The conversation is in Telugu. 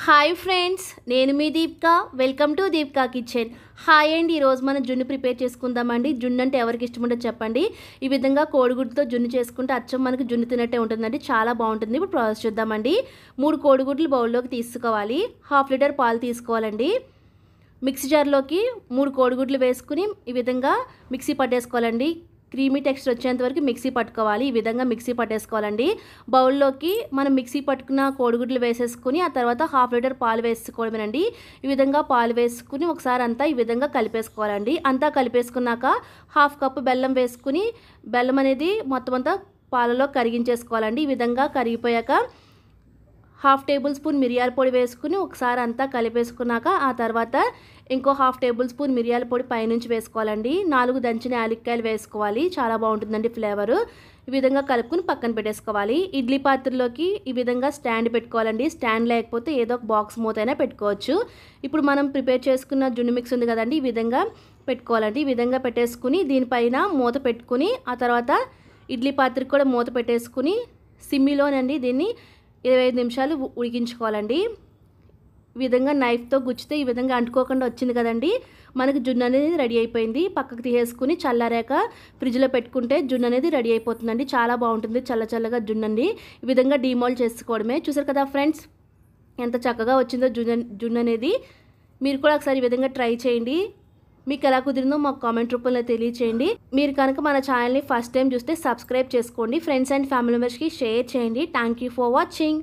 హాయ్ ఫ్రెండ్స్, నేను మీ Deepika. Welcome to Deepika Kitchen. Hi అండి. ఈరోజు మనం జున్ను ప్రిపేర్ చేసుకుందామండి. జున్ను అంటే ఎవరికి ఇష్టం ఉంటుందో చెప్పండి. ఈ విధంగా కోడిగుడ్డుతో జున్ను చేసుకుంటే అచ్చం మనకు జున్ను తినట్టే ఉంటుందండి. చాలా బాగుంటుంది. ఇప్పుడు ప్రాసెస్ చూద్దామండి. 3 కోడిగుడ్లు బౌల్లోకి తీసుకోవాలి. 1/2 లీటర్ పాలు తీసుకోవాలండి. మిక్సీ జార్లోకి 3 కోడిగుడ్లు వేసుకుని ఈ విధంగా మిక్సీ పట్టేసుకోవాలండి. క్రీమీ టెక్స్చర్ వచ్చేంత వరకు మిక్సీ పట్టుకోవాలి. ఈ విధంగా మిక్సీ పట్టేసుకోవాలండి. బౌల్లోకి మనం మిక్సీ పట్టుకున్న కోడిగుడ్లు వేసేసుకుని ఆ తర్వాత 1/2 లీటర్ పాలు వేసుకోవడమేనండి. ఈ విధంగా పాలు వేసుకుని ఒకసారి అంతా ఈ విధంగా కలిపేసుకోవాలండి. అంతా కలిపేసుకున్నాక 1/2 కప్పు బెల్లం వేసుకుని బెల్లం అనేది మొత్తం అంతా పాలలో కరిగించేసుకోవాలండి. ఈ విధంగా కరిగిపోయాక 1/2 టేబుల్ స్పూన్ మిరియాల పొడి వేసుకుని ఒకసారి అంతా కలిపేసుకున్నాక ఆ తర్వాత ఇంకో 1/2 టేబుల్ స్పూన్ మిరియాల పొడి పైనుంచి వేసుకోవాలండి. 4 దంచిన యాలక్కాయలు వేసుకోవాలి. చాలా బాగుంటుందండి ఫ్లేవరు. ఈ విధంగా కలుపుకుని పక్కన పెట్టేసుకోవాలి. ఇడ్లీ పాత్రలోకి ఈ విధంగా స్టాండ్ పెట్టుకోవాలండి. స్టాండ్ లేకపోతే ఏదో ఒక బాక్స్ మూత అయినా పెట్టుకోవచ్చు. ఇప్పుడు మనం ప్రిపేర్ చేసుకున్న జున్ను మిక్స్ ఉంది కదండి, ఈ విధంగా పెట్టుకోవాలండి. ఈ విధంగా పెట్టేసుకుని దీనిపైన మూత పెట్టుకుని ఆ తర్వాత ఇడ్లీ పాత్రకి కూడా మూత పెట్టేసుకుని సిమ్మిలోనండి దీన్ని 25 నిమిషాలు ఉడికించుకోవాలండి. ఈ విధంగా నైఫ్తో గుచ్చితే ఈ విధంగా అంటుకోకుండా వచ్చింది కదండి, మనకు జున్ను అనేది రెడీ అయిపోయింది. పక్కకు తీసేసుకుని చల్లారాక ఫ్రిడ్జ్లో పెట్టుకుంటే జున్ను అనేది రెడీ అయిపోతుందండి. చాలా బాగుంటుంది చల్లగా జున్ను అండి. ఈ విధంగా డీమోల్డ్ చేసుకోవడమే. చూసారు కదా ఫ్రెండ్స్, ఎంత చక్కగా వచ్చిందో జున్ను అనేది. మీరు కూడా ఒకసారి ఈ విధంగా ట్రై చేయండి. మీకు ఎలా కుదిరిందో మాకు కామెంట్ రూపంలో తెలియచేయండి. మీరు కనుక మన ఛానల్ని ఫస్ట్ టైం చూస్తే సబ్స్క్రైబ్ చేసుకోండి. ఫ్రెండ్స్ అండ్ ఫ్యామిలీ మెంబర్స్కి షేర్ చేయండి. Thank you for watching.